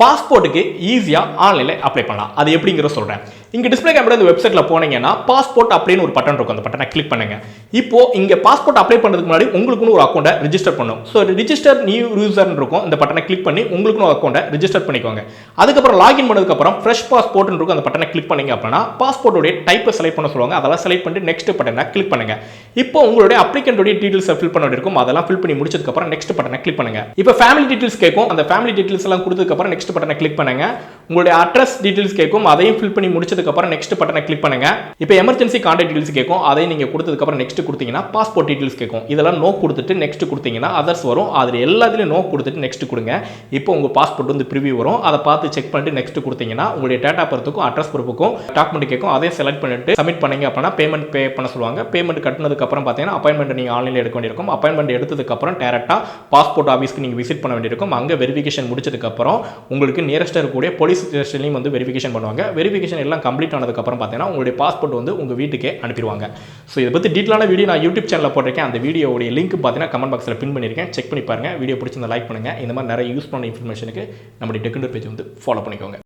பாஸ்போர்ட்டுக்கு ஈஸியாக ஆன்லைனில் அப்ளை பண்ணலாம். அது எப்படிங்கிற சொல்கிறேன். இங்கே டிஸ்பிளே கேமரா இந்த வெப்சைட்டில் போனீங்கன்னா பாஸ்போர்ட் அப்படின்னு ஒரு பட்டன் இருக்கும். அந்த பட்டனை கிளிக் பண்ணுங்க. இப்போ இங்கே பாஸ்போர்ட் அப்ளை பண்ணுறதுக்கு முன்னாடி உங்களுக்குன்னு ஒரு அக்கௌண்ட்டை ரிஜிஸ்டர் பண்ணும். ஸோ ரிஜிஸ்டர் நியூ யூசர்னு இருக்கும். இந்த பட்டனை கிளிக் பண்ணி உங்களுக்குன்னு ஒரு அக்கௌண்ட்டை ரிஜிஸ்டர் பண்ணிக்கோங்க. அதுக்கப்புறம் லாகின் பண்ணதுக்கப்புறம் ஃப்ரெஷ் பாஸ்போர்ட்னு இருக்கும். அந்த பட்டனை கிளிக் பண்ணீங்க அப்படின்னா பாஸ்போர்ட்டோடைய டைப்பை செலக்ட் பண்ண சொல்லுவாங்க. அதெல்லாம் செலக்ட் பண்ணிட்டு நெக்ஸ்ட் பட்டனை கிளிக் பண்ணுங்க. இப்போ உங்களுடைய அப்ளிகண்டோடைய டீடைல்ஸை ஃபில் பண்ண வேண்டியிருக்கும். அதெல்லாம் ஃபில் பண்ணி முடிச்சதுக்கப்புறம் நெக்ஸ்ட் பட்டனை கிளிக் பண்ணுங்க. இப்போ ஃபேமிலி டீடைல்ஸ் கேட்கும். அந்த ஃபேமிலி டீடைல்ஸ் எல்லாம் கொடுத்ததுக்கப்புறம் நெக்ஸ்ட் பட்டனை கிளிக் பண்ணுங்க. உங்களுடைய அட்ரஸ் டீடைல்ஸ் கேட்கும். அதையும் ஃபில் பண்ணி முடிச்சதுக்கு அப்புறம் நெக்ஸ்ட் பட்டனை கிளிக் பண்ணுங்க. இப்போ எமர்ஜென்சி கான்டாக்ட் டீடைல்ஸ் கேட்கும். அதையும் நீங்க கொடுத்ததுக்கு அப்புறம் நெக்ஸ்ட் கொடுத்தீங்கன்னா பாஸ்போர்ட் டீடைல்ஸ் கேட்கும். இதெல்லாம் நோ கொடுத்துட்டு நெக்ஸ்ட் கொடுத்தீங்கன்னா அதர்ஸ் வரும். அதுல எல்லாத்துலயும் நோ கொடுத்துட்டு நெக்ஸ்ட் கொடுங்க. இப்போ உங்க பாஸ்போர்ட் வந்து ப்ரிவியூ வரும். அதை பார்த்து செக் பண்ணிட்டு நெக்ஸ்ட் கொடுத்தீங்கன்னா உங்களுடைய டேட்டா பர்த்துக்கும் அட்ரஸ் ப்ரூஃபுக்கும் டாக்குமெண்ட் கேட்கும். அதையும் செலக்ட் பண்ணிட்டு சப்மிட் பண்ணீங்க அப்படின்னா பேமெண்ட் பே பண்ண சொல்லுவாங்க. பேமெண்ட் கட்டினதுக்கு அப்புறம் பார்த்தீங்கன்னா அப்பாயின்மெண்ட் நீங்க ஆன்லைன்ல எடுக்க வேண்டியிருக்கும். அப்பாயின்மெண்ட் எடுத்ததுக்கு அப்புறம் டைரக்டா பாஸ்போர்ட் ஆஃபீஸ்க்கு நீங்க விசிட் பண்ண வேண்டியிருக்கும். அங்க வெரிஃபிகேஷன் முடிச்சதுக்கு அப்புறம் உங்களுக்கு நியரஸ்ட் இருக்கக்கூடிய போலீஸ் ஸ்டேஷன்லையும் வந்து வெரிஃபிகேஷன் பண்ணுவாங்க. வெரிஃபிகேஷன் எல்லாம் கம்ப்ளீட் ஆனதுக்கு அப்புறம் பார்த்தீங்கன்னா உங்களுடைய பாஸ்போர்ட் வந்து உங்க வீட்டுக்கே அனுப்பிடுவாங்க. ஸோ இதை பற்றி டீட்டெயிலான வீடியோ நான் யூடியூப் சேனலில் போட்டிருக்கேன். அந்த வீடியோடைய லிங்க் பார்த்தீங்கன்னா கமெண்ட் பாக்ஸில் பின் பண்ணியிருக்கேன். செக் பண்ணி பாருங்க. வீடியோ பிடிச்சிருந்தா லைக் பண்ணுங்க. இந்த மாதிரி நிறைய யூஸ் பண்ண இன்ஃபர்மேஷனுக்கு நம்மளுடைய டெக்னிக்கல் பேஜ் வந்து ஃபாலோ பண்ணிக்கோங்க.